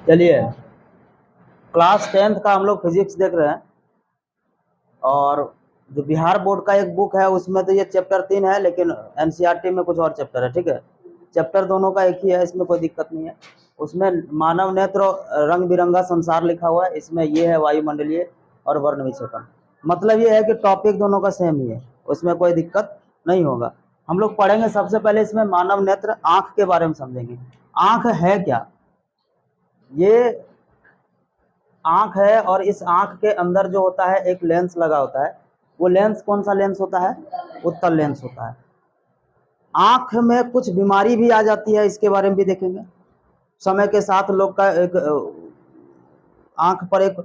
चलिए, class 10th का हम लोग फिजिक्स देख रहे हैं। और जो बिहार बोर्ड का एक बुक है उसमें तो ये चैप्टर 3 है, लेकिन एनसीईआरटी में कुछ और चैप्टर है। ठीक है, चैप्टर दोनों का एक ही है, इसमें कोई दिक्कत नहीं है। उसमें मानव नेत्र रंग बिरंगा संसार लिखा हुआ है, इसमें ये है वायुमंडलीय और वर्ण विक्षेपण। मतलब ये है कि टॉपिक दोनों का सेम ही है, उसमें कोई दिक्कत नहीं होगा। हम लोग पढ़ेंगे सबसे पहले इसमें मानव नेत्र आंख के बारे में समझेंगे। आंख है क्या? ये आंख है, और इस आंख के अंदर जो होता है एक लेंस लगा होता है। वो लेंस कौन सा लेंस होता है? उत्तल लेंस होता है। आंख में कुछ बीमारी भी आ जाती है, इसके बारे में भी देखेंगे। समय के साथ लोग का एक आंख पर एक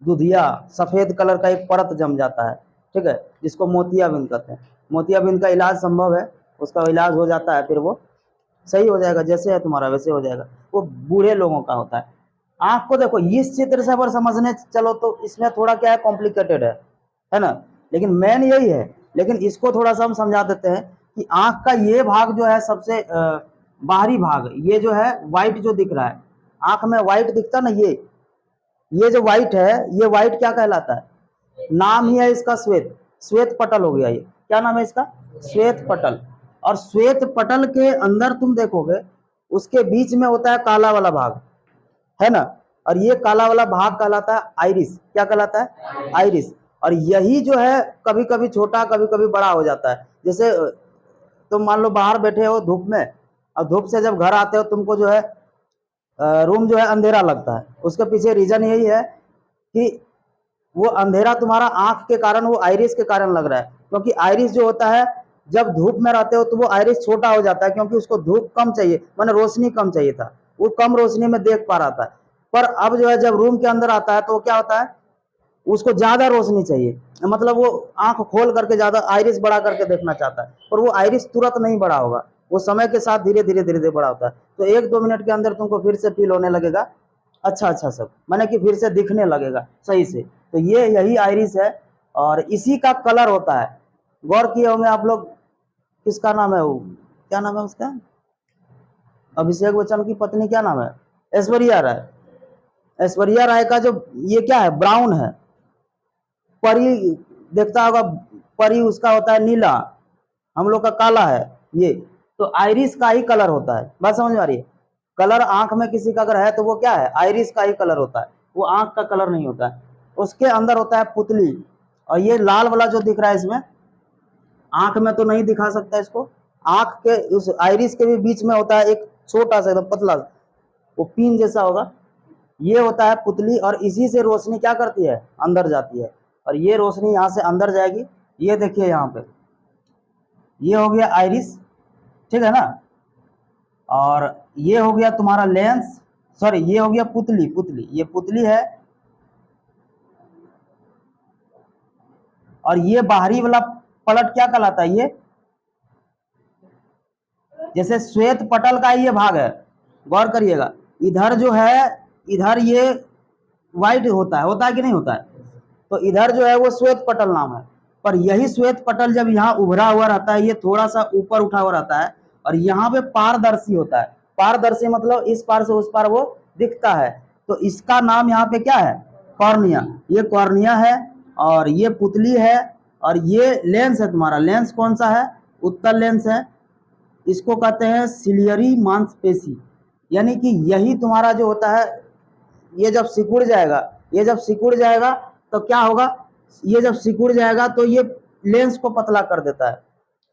दुधिया सफेद कलर का एक परत जम जाता है। ठीक है, जिसको मोतियाबिंद कहते हैं। मोतियाबिंद का इलाज संभव है, उसका इलाज हो जाता है, फिर वो सही हो जाएगा, जैसे है तुम्हारा वैसे हो जाएगा। वो बूढ़े लोगों का होता है। आंख को देखो, इस चित्र से अगर समझने चलो तो इसमें थोड़ा क्या है, कॉम्प्लिकेटेड है ना, लेकिन मेन यही है। लेकिन इसको थोड़ा सा हम समझा देते हैं कि आंख का ये भाग जो है सबसे बाहरी भाग, ये जो है व्हाइट जो दिख रहा है, आंख में व्हाइट दिखता ना, ये जो व्हाइट है, ये व्हाइट क्या कहलाता है? नाम ही है इसका श्वेत, श्वेत पटल हो गया। ये क्या नाम है इसका? श्वेत पटल। और श्वेत पटल के अंदर तुम देखोगे उसके बीच में होता है काला वाला भाग, है ना। और ये काला वाला भाग कहलाता है आइरिस। क्या कहलाता है? आइरिस। और यही जो है कभी कभी छोटा कभी कभी बड़ा हो जाता है। जैसे तुम मान लो बाहर बैठे हो धूप में, और धूप से जब घर आते हो तुमको जो है रूम जो है अंधेरा लगता है। उसके पीछे रीजन यही है कि वो अंधेरा तुम्हारा आंख के कारण, वो आइरिस के कारण लग रहा है। क्योंकि आइरिस जो होता है, जब धूप में रहते हो तो वो आइरिस छोटा हो जाता है, क्योंकि उसको धूप कम चाहिए, माने रोशनी कम चाहिए था, वो कम रोशनी में देख पा रहा था। पर अब जो है जब रूम के अंदर आता है तो क्या होता है, उसको ज्यादा रोशनी चाहिए, मतलब वो आंख खोल करके ज्यादा आइरिस बड़ा करके देखना चाहता है। पर वो आइरिस तुरंत नहीं बड़ा होगा, वो समय के साथ धीरे धीरे धीरे धीरे बड़ा होता है। तो 1-2 मिनट के अंदर तुमको फिर से फील होने लगेगा अच्छा अच्छा सब, माने कि फिर से दिखने लगेगा सही से। तो ये यही आइरिस है, और इसी का कलर होता है। गौर किए होंगे आप लोग, किसका नाम है वो, क्या नाम है उसका? अभिषेक बच्चन की पत्नी क्या नाम है? ऐश्वर्या राय। ऐश्वर्या राय का जो ये क्या है, ब्राउन है। परी देखता होगा, परी उसका होता है नीला, हम लोग का काला है ये। तो आइरिस का ही कलर होता है, बात समझ में आ रही है? कलर आंख में किसी का अगर है तो वो क्या है, आइरिस का ही कलर होता है, वो आंख का कलर नहीं होता है। उसके अंदर होता है पुतली। और ये लाल वाला जो दिख रहा है इसमें, आंख में तो नहीं दिखा सकता इसको। आंख के उस आइरिस के भी बीच में होता है एक छोटा सा एकदम पतला, वो पिन जैसा होगा, ये होता है पुतली। और इसी से रोशनी क्या करती है, अंदर जाती है। और ये रोशनी यहाँ से अंदर जाएगी। ये देखिए यहाँ पे, ये हो गया आइरिस, ठीक है ना। और ये हो गया तुम्हारा लेंस, सॉरी ये हो गया पुतली। पुतली, ये पुतली है। और ये बाहरी वाला पलट क्या कहलाता है? ये जैसे श्वेत पटल का ये भाग है, गौर करिएगा। इधर जो है, इधर ये व्हाइट होता है कि नहीं होता है? तो इधर जो है वो श्वेत पटल नाम है। पर यही श्वेत पटल जब यहाँ उभरा हुआ रहता है, ये थोड़ा सा ऊपर उठा हुआ रहता है, और यहाँ पे पारदर्शी होता है। पारदर्शी मतलब इस पार से उस पार वो दिखता है। तो इसका नाम यहाँ पे क्या है, कॉर्निया। ये कॉर्निया है, और ये पुतली है, और ये लेंस है तुम्हारा। लेंस कौन सा है? उत्तल लेंस है। इसको कहते हैं सिलियरी मांसपेशी। यानी कि यही तुम्हारा जो होता है, ये जब सिकुड़ जाएगा, ये जब सिकुड़ जाएगा तो क्या होगा, ये जब सिकुड़ जाएगा तो ये लेंस को पतला कर देता है,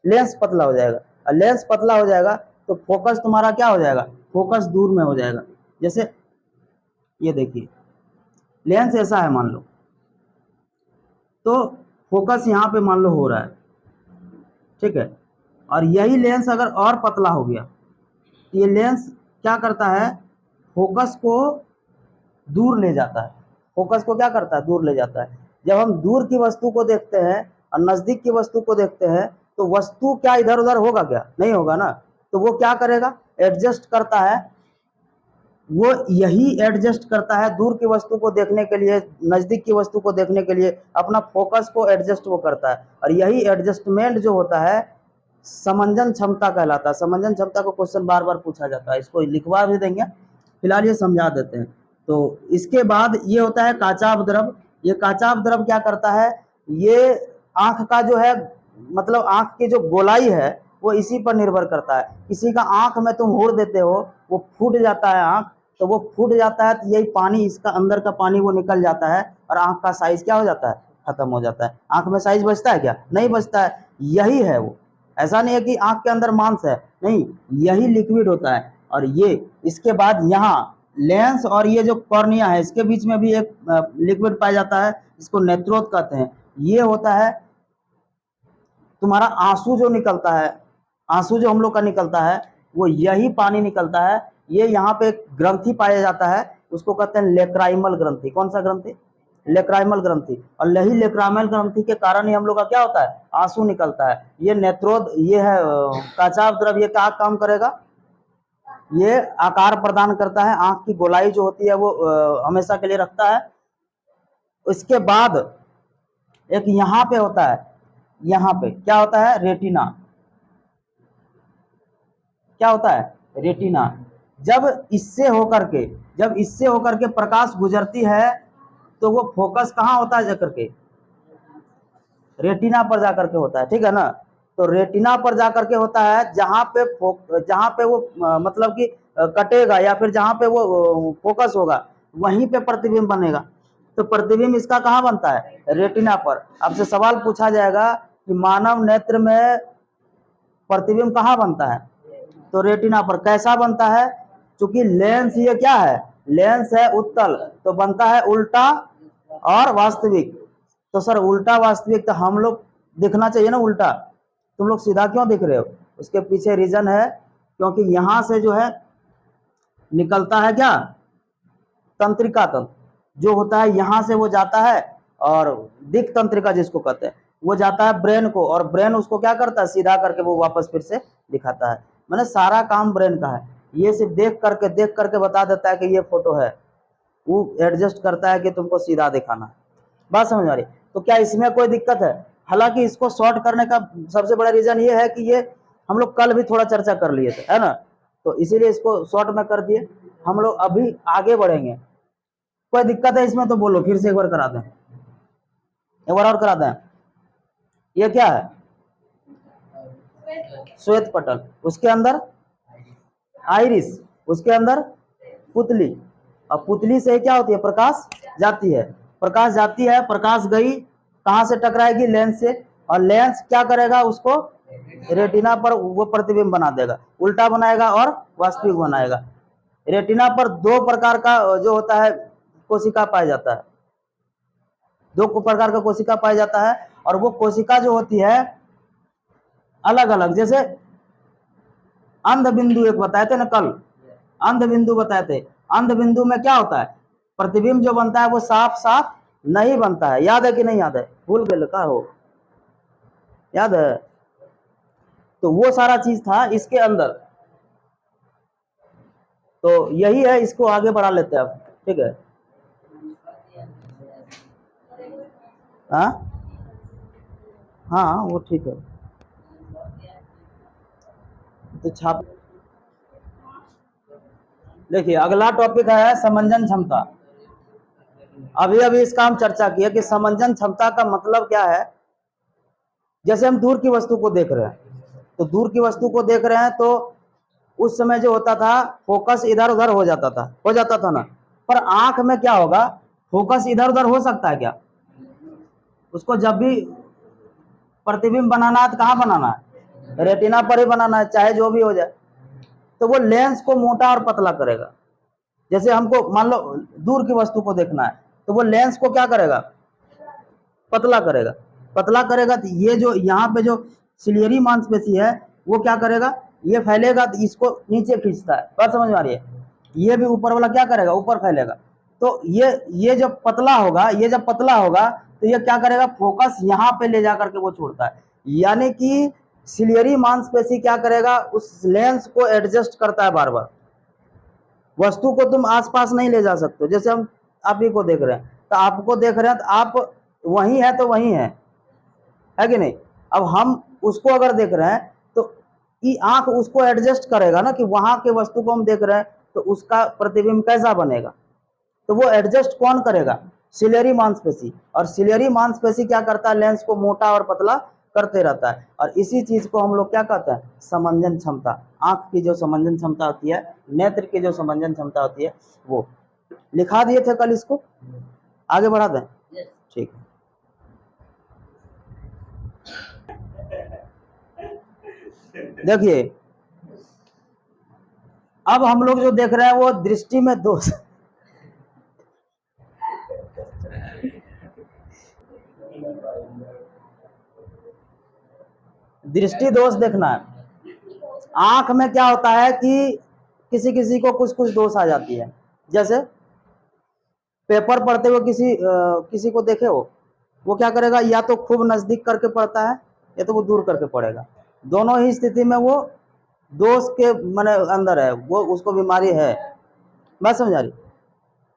लेंस पतला हो जाएगा। और लेंस पतला हो जाएगा तो फोकस तुम्हारा क्या हो जाएगा, फोकस दूर में हो जाएगा। जैसे ये देखिए, लेंस ऐसा है मान लो, तो फोकस यहाँ पे मान लो हो रहा है, ठीक है। और यही लेंस अगर और पतला हो गया, ये लेंस क्या करता है, फोकस को दूर ले जाता है। फोकस को क्या करता है, दूर ले जाता है। जब हम दूर की वस्तु को देखते हैं और नजदीक की वस्तु को देखते हैं, तो वस्तु क्या इधर उधर होगा? क्या नहीं होगा ना। तो वो क्या करेगा, एडजस्ट करता है। वो यही एडजस्ट करता है दूर की वस्तु को देखने के लिए, नजदीक की वस्तु को देखने के लिए, अपना फोकस को एडजस्ट वो करता है। और यही एडजस्टमेंट जो होता है समंजन क्षमता कहलाता है। समंजन क्षमता को क्वेश्चन बार बार पूछा जाता है, इसको लिखवा भी देंगे, फिलहाल ये समझा देते हैं। तो इसके बाद ये होता है काचाभ द्रव। ये काचाभ द्रव क्या करता है, ये आंख का जो है मतलब आंख की जो गोलाई है वो इसी पर निर्भर करता है। किसी का आंख में तुम हूर देते हो, वो फूट जाता है आंख, तो वो फूट जाता है तो यही पानी, इसका अंदर का पानी वो निकल जाता है और आंख का साइज क्या हो जाता है, खत्म हो जाता है। आंख में साइज बचता है क्या, नहीं बचता है। यही है वो, ऐसा नहीं है कि आंख के अंदर मांस है, नहीं, यही लिक्विड होता है। और ये इसके बाद यहाँ लेंस और ये जो कॉर्निया है इसके बीच में भी एक लिक्विड पाया जाता है, इसको नेत्रोद कहते हैं। ये होता है तुम्हारा आंसू जो निकलता है, आंसू जो हम लोग का निकलता है वो यही पानी निकलता है। ये यहाँ पे एक ग्रंथि पाया जाता है, उसको कहते हैं लेक्राइमल ग्रंथि। कौन सा ग्रंथि, लेक्राइमल ग्रंथि। और यही लेक्राइमल ग्रंथि के कारण ही हम लोग का क्या होता है, आंसू निकलता है। ये नेत्रोद, ये है काचाभ द्रव, ये क्या काम करेगा, ये आकार प्रदान करता है, आंख की गोलाई जो होती है वो हमेशा के लिए रखता है। उसके बाद एक यहाँ पे होता है, यहाँ पे क्या होता है, रेटिना। क्या होता है, रेटिना। जब इससे होकर के प्रकाश गुजरती है तो वो फोकस कहाँ होता है, जाकर के रेटिना पर जाकर के होता है, ठीक है ना। तो रेटिना पर जाकर के होता है, जहां पे वो मतलब कि कटेगा या फिर जहां पे वो फोकस होगा वहीं पे प्रतिबिंब बनेगा। तो प्रतिबिंब इसका कहाँ बनता है, रेटिना पर। आपसे सवाल पूछा जाएगा कि मानव नेत्र में प्रतिबिंब कहाँ बनता है, तो रेटिना पर। कैसा बनता है, क्योंकि लेंस ये क्या है, लेंस है उत्तल, तो बनता है उल्टा और वास्तविक। तो सर उल्टा वास्तविक, तो हम लोग दिखना चाहिए ना उल्टा, तुम लोग सीधा क्यों दिख रहे हो, उसके पीछे रीजन है, क्योंकि यहां से जो है निकलता है क्या, तंत्रिका तंत्र जो होता है, यहां से वो जाता है और दिक तंत्रिका जिसको कहते हैं, वो जाता है ब्रेन को, और ब्रेन उसको क्या करता है, सीधा करके वो वापस फिर से दिखाता है। मैंने सारा काम ब्रेन का है, ये सिर्फ देख करके बता देता है कि ये फोटो है, वो एडजस्ट करता है कि तुमको सीधा दिखाना। बात समझ आ रही, तो क्या इसमें कोई दिक्कत है। हालांकि इसको शॉर्ट करने का सबसे बड़ा रीजन ये है कि ये हम लोग कल भी थोड़ा चर्चा कर लिए थे, है ना, तो इसीलिए इसको शॉर्ट में कर दिए। हम लोग अभी आगे बढ़ेंगे। कोई दिक्कत है इसमें तो बोलो, फिर से एक बार करा दें, एक बार और करा दें। ये क्या है, श्वेत पटल, उसके अंदर आइरिस, उसके अंदर पुतली, और पुतली से क्या होती है, प्रकाश जाती है, प्रकाश जाती है, प्रकाश गई कहां से, टकराएगी, लेंस से, और लेंस क्या करेगा, उसको रेटिना पर वो प्रतिबिंब बना देगा, उल्टा बनाएगा और वास्तविक बनाएगा। रेटिना पर दो प्रकार का जो होता है कोशिका पाया जाता है, दो प्रकार का कोशिका पाया जाता है, और वो कोशिका जो होती है अलग अलग। जैसे अंध बिंदु एक बताए थे ना कल, अंध बिंदु बताए थे। अंध बिंदु में क्या होता है, प्रतिबिंब जो बनता है वो साफ साफ नहीं बनता है, याद है कि नहीं याद है, भूल गए का हो, याद है, तो वो सारा चीज था इसके अंदर। तो यही है, इसको आगे बढ़ा लेते हैं अब, ठीक है। हाँ हाँ वो ठीक है, तो छाप। देखिए अगला टॉपिक है समंजन क्षमता। अभी अभी इसका हम चर्चा किया कि समंजन क्षमता का मतलब क्या है। जैसे हम दूर की वस्तु को देख रहे हैं, तो दूर की वस्तु को देख रहे हैं तो उस समय जो होता था फोकस इधर उधर हो जाता था ना। पर आंख में क्या होगा, फोकस इधर उधर हो सकता है क्या, उसको जब भी प्रतिबिंब बनाना है तो कहाँ बनाना है, रेटिना पर ही बनाना है, चाहे जो भी हो जाए। तो वो लेंस को मोटा और पतला करेगा। जैसे हमको मान लो दूर की वस्तु को देखना है, तो वो लेंस को क्या करेगा, पतला करेगा, पतला करेगा। तो ये जो यहाँ पे जो सिलियरी मांसपेशी है वो क्या करेगा, ये फैलेगा तो इसको नीचे खींचता है, बात समझ में आ रही है। ये भी ऊपर वाला क्या करेगा, ऊपर फैलेगा। तो ये जब पतला होगा, ये जब पतला होगा तो ये क्या करेगा, फोकस यहाँ पे ले जा करके वो छोड़ता है। यानी कि सिलियरी मांसपेशी क्या करेगा, उस लेंस को एडजस्ट करता है बार बार। वस्तु को तुम आसपास नहीं ले जा सकते। जैसे हम आप ही को देख रहे हैं, तो आपको देख रहे हैं तो आप वही है तो वही है कि नहीं। अब हम उसको अगर देख रहे हैं तो कि आंख उसको एडजस्ट करेगा ना कि वहां के वस्तु को हम देख रहे हैं तो उसका प्रतिबिंब कैसा बनेगा, तो वो एडजस्ट कौन करेगा, सिलेरी मांसपेशी। और सिलेरी मांसपेशी क्या करता है, लेंस को मोटा और पतला करते रहता है। और इसी चीज को हम लोग क्या कहते हैं, समंजन क्षमता। आंख की जो समंजन क्षमता होती है, नेत्र की जो समंजन क्षमता होती है, वो लिखा दिए थे कल, इसको आगे बढ़ा दें। ठीक है, देखिए अब हम लोग जो देख रहे हैं वो दृष्टि में दोष। दृष्टि दोष देखना है। आंख में क्या होता है कि किसी किसी को कुछ कुछ दोष आ जाती है। जैसे पेपर पढ़ते हुए किसी को देखे हो, वो क्या करेगा, या तो खूब नजदीक करके पढ़ता है या तो वो दूर करके पढ़ेगा। दोनों ही स्थिति में वो दोष के माने अंदर है, वो उसको बीमारी है। मैं समझा रही,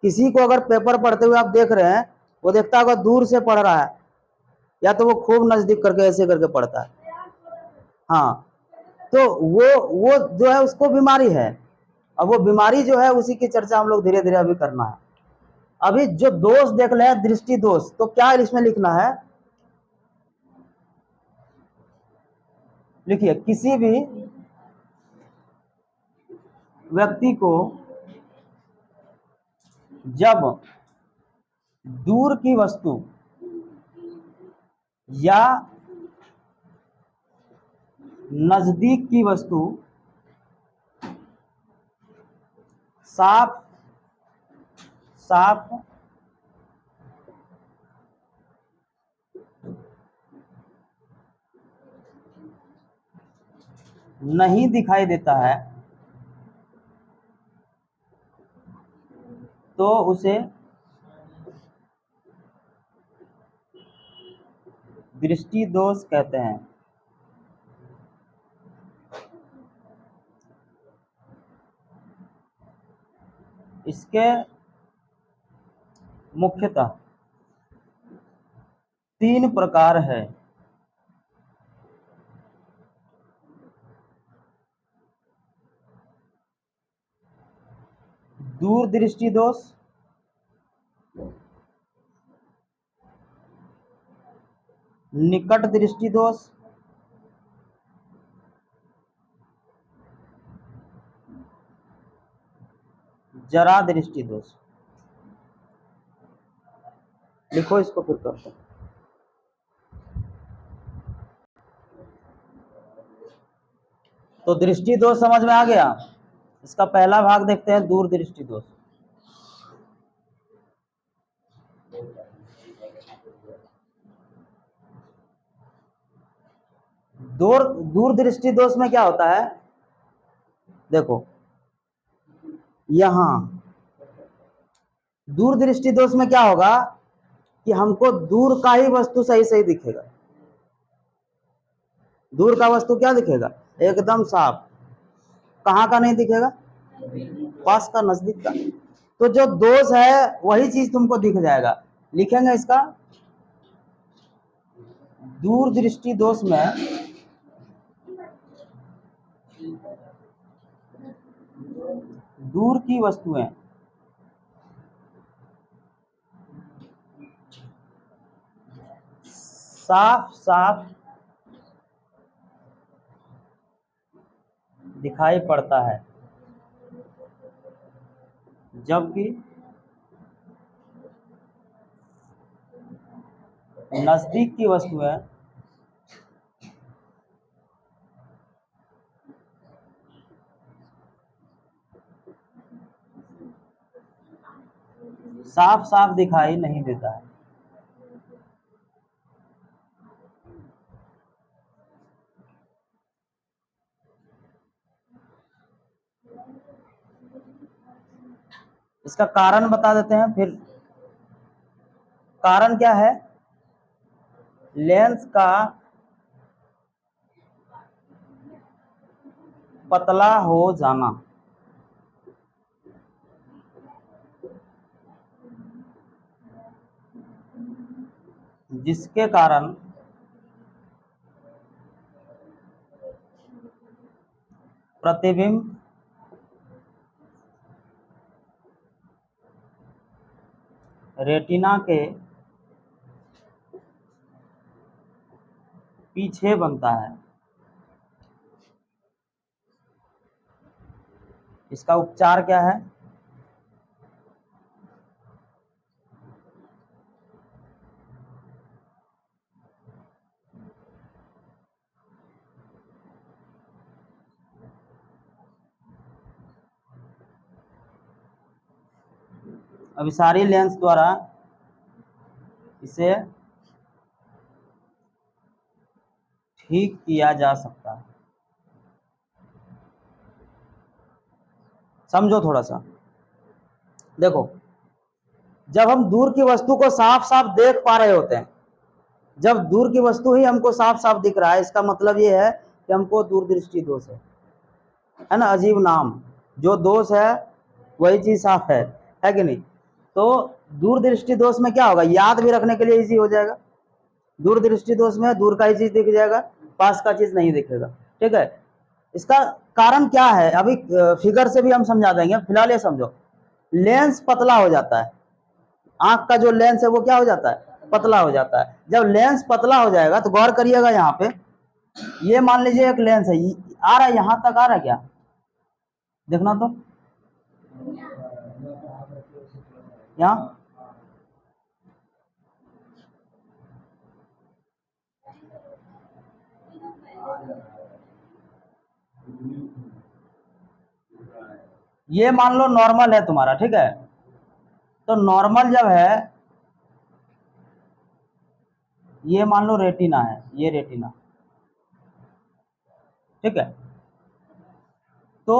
किसी को अगर पेपर पढ़ते हुए आप देख रहे हैं, वो देखता होगा दूर से पढ़ रहा है या तो वो खूब नजदीक करके ऐसे करके पढ़ता है। हाँ, तो वो जो है उसको बीमारी है। अब वो बीमारी जो है उसी की चर्चा हम लोग धीरे धीरे अभी करना है। अभी जो दोष देख ले, दृष्टि दोष, तो क्या इसमें लिखना है, लिखिए किसी भी व्यक्ति को जब दूर की वस्तु या नजदीक की वस्तु साफ साफ नहीं दिखाई देता है तो उसे दृष्टि दोष कहते हैं। इसके मुख्यतः 3 प्रकार है। दूर दृष्टि दोष, निकट दृष्टि दोष, जरा दृष्टि दोष। लिखो इसको फिर करते हैं। तो दृष्टि दोष समझ में आ गया। इसका पहला भाग देखते हैं, दूर दृष्टि दोष। दूर दृष्टि दोष में क्या होता है, देखो यहां दूर दृष्टि दोष में क्या होगा कि हमको दूर का ही वस्तु सही सही दिखेगा। दूर का वस्तु क्या दिखेगा, एकदम साफ। कहाँ का नहीं दिखेगा, पास का, नजदीक का। तो जो दोष है वही चीज तुमको दिख जाएगा। लिखेंगे इसका, दूर दृष्टि दोष में दूर की वस्तुएं साफ साफ दिखाई पड़ता है, जबकि नजदीक की वस्तुएं साफ साफ दिखाई नहीं देता है। इसका कारण बता देते हैं फिर। कारण क्या है, लेंस का पतला हो जाना, जिसके कारण प्रतिबिंब रेटिना के पीछे बनता है। इसका उपचार क्या है? अभिसारी लेंस द्वारा इसे ठीक किया जा सकता है। समझो थोड़ा सा, देखो, जब हम दूर की वस्तु को साफ साफ देख पा रहे होते हैं, जब दूर की वस्तु ही हमको साफ साफ दिख रहा है, इसका मतलब ये है कि हमको दूरदृष्टि दोष है ना। अजीब नाम, जो दोष है वही चीज साफ है कि नहीं। तो दूरदृष्टि दोष में क्या होगा, याद भी रखने के लिए इजी हो जाएगा। दूरदृष्टि दोष में दूर का ही चीज दिख जाएगा, पास का चीज नहीं दिखेगा। ठीक है, इसका कारण क्या है अभी फिगर से भी हम समझा देंगे, फिलहाल ये समझो। लेंस पतला हो जाता है, आंख का जो लेंस है वो क्या हो जाता है, पतला हो जाता है। जब लेंस पतला हो जाएगा तो गौर करिएगा, यहाँ पे ये मान लीजिए एक लेंस है, आ रहा है यहां तक, आ रहा है क्या, देखना तो, यहाँ ये मान लो नॉर्मल है तुम्हारा, ठीक है। तो नॉर्मल जब है, ये मान लो रेटिना है, ये रेटिना, ठीक है। तो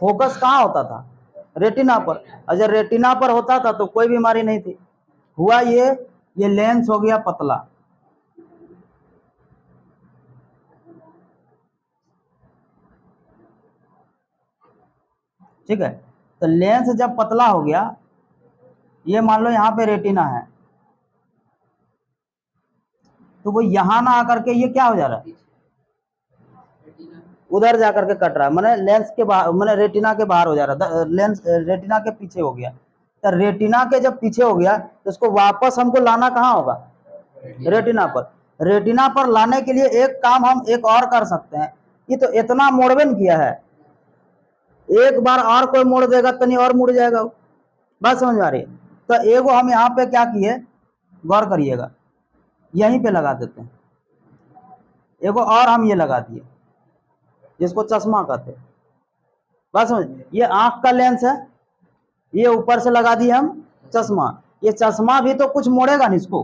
फोकस कहाँ होता था, रेटिना पर। अगर रेटिना पर होता था तो कोई बीमारी नहीं थी। हुआ ये लेंस हो गया पतला, ठीक है। तो लेंस जब पतला हो गया, ये मान लो यहाँ पे रेटिना है, तो वो यहां ना आकर के ये क्या हो जा रहा है, उधर जाकर के कट रहा है, मैंने लेंस के बाहर, मैंने रेटिना के बाहर हो जा रहा था, लेंस रेटिना के पीछे हो गया। तो रेटिना के जब पीछे हो गया तो उसको वापस हमको लाना कहाँ होगा, रेटिना पर। रेटिना पर लाने के लिए एक काम हम एक और कर सकते हैं, ये तो इतना मोड़बेन किया है, एक बार और कोई मोड़ देगा तो नहीं और मुड़ जाएगा वो। बात समझ में आ रही है। तो एगो हम यहाँ पे क्या किए, गौर करिएगा, यहीं पे लगा देते हैं, एगो और हम ये लगा दिए जिसको चश्मा कहते हैं। बात समझ, ये आंख का लेंस है, ये ऊपर से लगा दिए हम चश्मा। ये चश्मा भी तो कुछ मोड़ेगा नहीं इसको,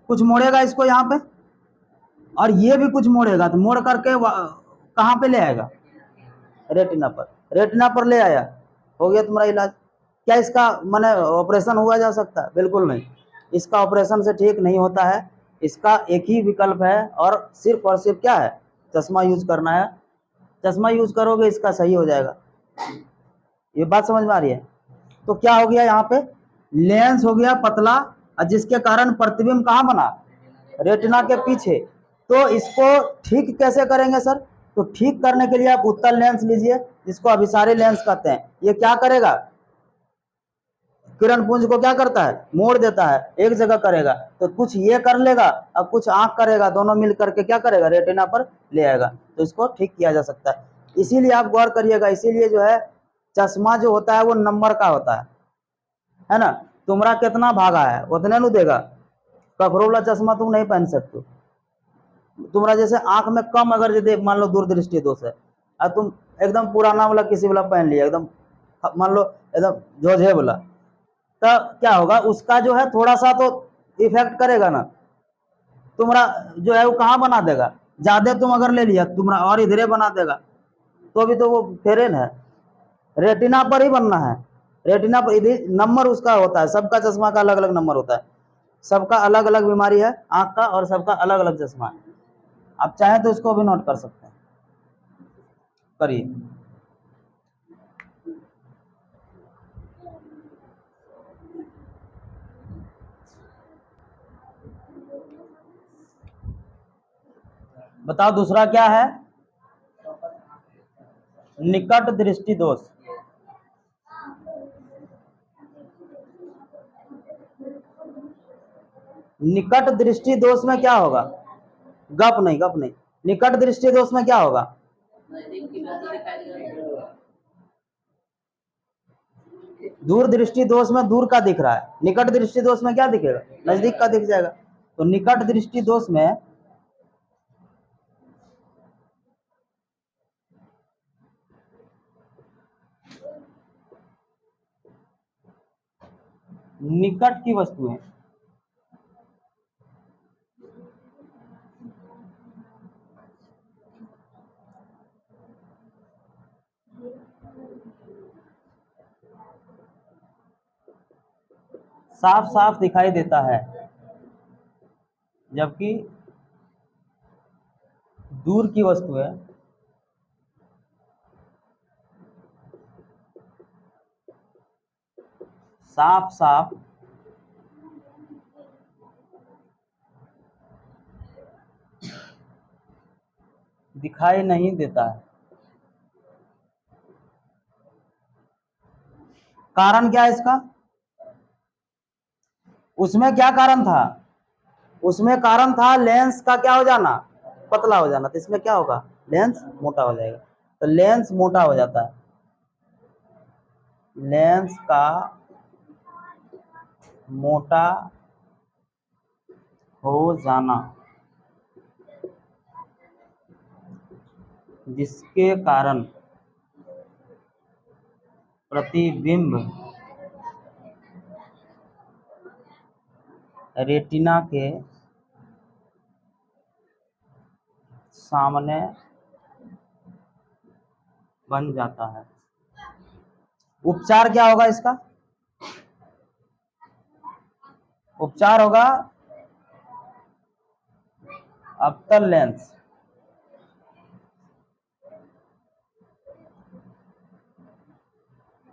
कुछ मोड़ेगा इसको यहाँ पे, और ये भी कुछ मोड़ेगा, तो मोड़ करके कहाँ पे ले आएगा, रेटिना पर। रेटिना पर ले आया, हो गया तुम्हारा इलाज। क्या इसका माने ऑपरेशन हुआ जा सकता है, बिल्कुल नहीं, इसका ऑपरेशन से ठीक नहीं होता है। इसका एक ही विकल्प है, और सिर्फ क्या है, चश्मा यूज करना है। चश्मा यूज करोगे इसका सही हो जाएगा। ये बात समझ में आ रही है। तो क्या हो गया, यहाँ पे लेंस हो गया पतला, और जिसके कारण प्रतिबिंब कहाँ बना, रेटिना के पीछे। तो इसको ठीक कैसे करेंगे सर, तो ठीक करने के लिए आप उत्तल लेंस लीजिए, जिसको अभिसारी लेंस कहते हैं। ये क्या करेगा, किरण पुंज को क्या करता है, मोड़ देता है, एक जगह करेगा। तो कुछ ये कर लेगा और कुछ आंख करेगा, दोनों मिल करके क्या करेगा, रेटिना पर ले आएगा। तो इसको ठीक किया जा सकता है। इसीलिए आप गौर करिएगा, इसीलिए जो है चश्मा जो होता है वो नंबर का होता है ना। तुम्हारा कितना भागा है उतने नु देगा, कपड़ों वाला चश्मा तुम नहीं पहन सकते। तुम्हारा जैसे आंख में कम अगर यदि मान लो दूरदृष्टि दोष है, और तुम एकदम पुराना वाला किसी वाला पहन लिया, एकदम मान लो एकदम जोझे वाला, तो क्या होगा, उसका जो है थोड़ा सा तो इफेक्ट करेगा ना। तुम्हारा जो है वो कहाँ बना देगा, ज्यादा तुम अगर ले लिया तुम्हारा और इधरे बना देगा, तो भी तो वो फेरेन है। रेटिना पर ही बनना है, रेटिना पर इधर नंबर उसका होता है, सबका चश्मा का अलग अलग नंबर होता है, सबका अलग अलग बीमारी है आंख का, और सबका अलग अलग चश्मा है। आप चाहें तो इसको भी नोट कर सकते हैं, करिए। बताओ दूसरा क्या है, निकट दृष्टि दोष। निकट दृष्टि दोष में क्या होगा? गप नहीं, गप नहीं। निकट दृष्टि दोष में क्या होगा? दूर दृष्टि दोष में दूर का दिख रहा है, निकट दृष्टि दोष में क्या दिखेगा? नजदीक का दिख जाएगा। तो निकट दृष्टि दोष में निकट की वस्तुएं साफ साफ दिखाई देता है, जबकि दूर की वस्तुएं साफ साफ दिखाई नहीं देता है। कारण क्या है इसका? उसमें क्या कारण था? उसमें कारण था लेंस का क्या हो जाना? पतला हो जाना। तो इसमें क्या होगा? लेंस मोटा हो जाएगा। तो लेंस मोटा हो जाता है। लेंस का मोटा हो जाना, जिसके कारण प्रतिबिंब रेटिना के सामने बन जाता है। उपचार क्या होगा इसका? उपचार होगा अवतल लेंस।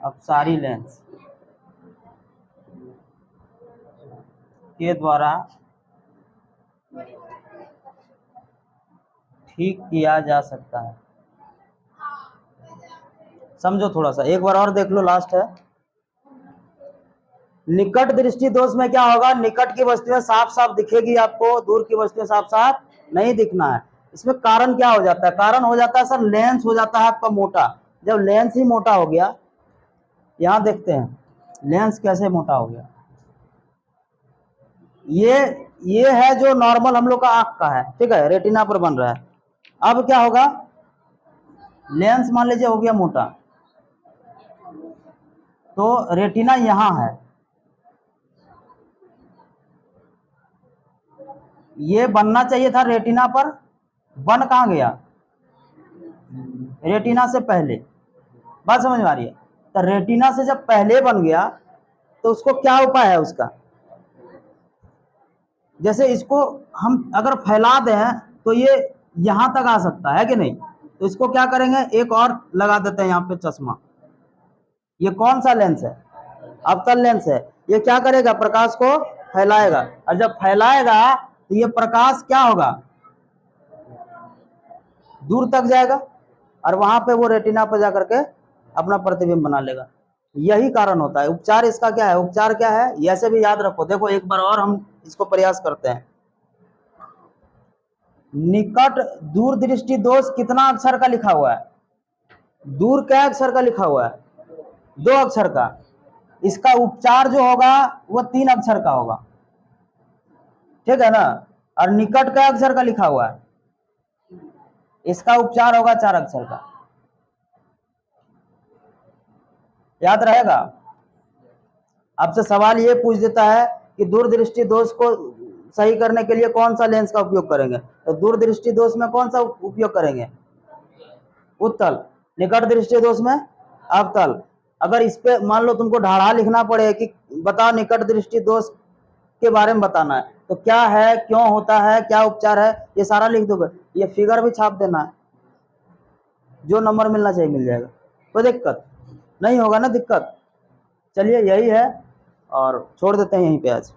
अपसारी लेंस के द्वारा ठीक किया जा सकता है। समझो थोड़ा सा, एक बार और देख लो, लास्ट है। निकट दृष्टि दोष में क्या होगा? निकट की वस्तुएं साफ साफ दिखेगी आपको, दूर की वस्तुएं साफ साफ नहीं दिखना है। इसमें कारण क्या हो जाता है? कारण हो जाता है सर, लेंस हो जाता है आपका मोटा। जब लेंस ही मोटा हो गया, यहां देखते हैं लेंस कैसे मोटा हो गया। ये है जो नॉर्मल हम लोग का आंख का है, ठीक है, रेटिना पर बन रहा है। अब क्या होगा? लेंस मान लीजिए हो गया मोटा, तो रेटिना यहां है, ये बनना चाहिए था रेटिना पर, बन कहां गया? रेटिना से पहले। बात समझ में आ रही है? तो रेटिना से जब पहले बन गया, तो उसको क्या उपाय है उसका? जैसे इसको हम अगर फैला दें तो ये यहां तक आ सकता है कि नहीं? तो इसको क्या करेंगे, एक और लगा देते हैं यहाँ पे चश्मा। ये कौन सा लेंस है? अवतल लेंस है। ये क्या करेगा? प्रकाश को फैलाएगा, और जब फैलाएगा तो ये प्रकाश क्या होगा? दूर तक जाएगा, और वहां पे वो रेटिना पे जाकर के अपना प्रतिबिंब बना लेगा। यही कारण होता है। उपचार इसका क्या है? उपचार क्या है, ऐसे भी याद रखो। देखो एक बार और हम इसको प्रयास करते हैं। निकट दूर दृष्टि दोष कितना अक्षर का लिखा हुआ है? दूर क्या अक्षर का लिखा हुआ है? 2 अक्षर का। इसका उपचार जो होगा वो 3 अक्षर का होगा, ठीक है ना? और निकट क्या अक्षर का लिखा हुआ है? इसका उपचार होगा 4 अक्षर का। याद रहेगा? आपसे सवाल ये पूछ देता है कि दूरदृष्टि दोष को सही करने के लिए कौन सा लेंस का उपयोग करेंगे? तो दूरदृष्टि दोष में कौन सा उपयोग करेंगे? उत्तल। निकट दृष्टि दोष में अवतल। अगर इस पे मान लो तुमको ढाढ़ा लिखना पड़े कि बताओ निकट दृष्टि दोष के बारे में बताना है, तो क्या है, क्यों होता है, क्या उपचार है, ये सारा लिख दोगे। ये फिगर भी छाप देना है, जो नंबर मिलना चाहिए मिल जाएगा, कोई दिक्कत नहीं होगा ना? दिक्कत। चलिए यही है, और छोड़ देते हैं यहीं पे आज।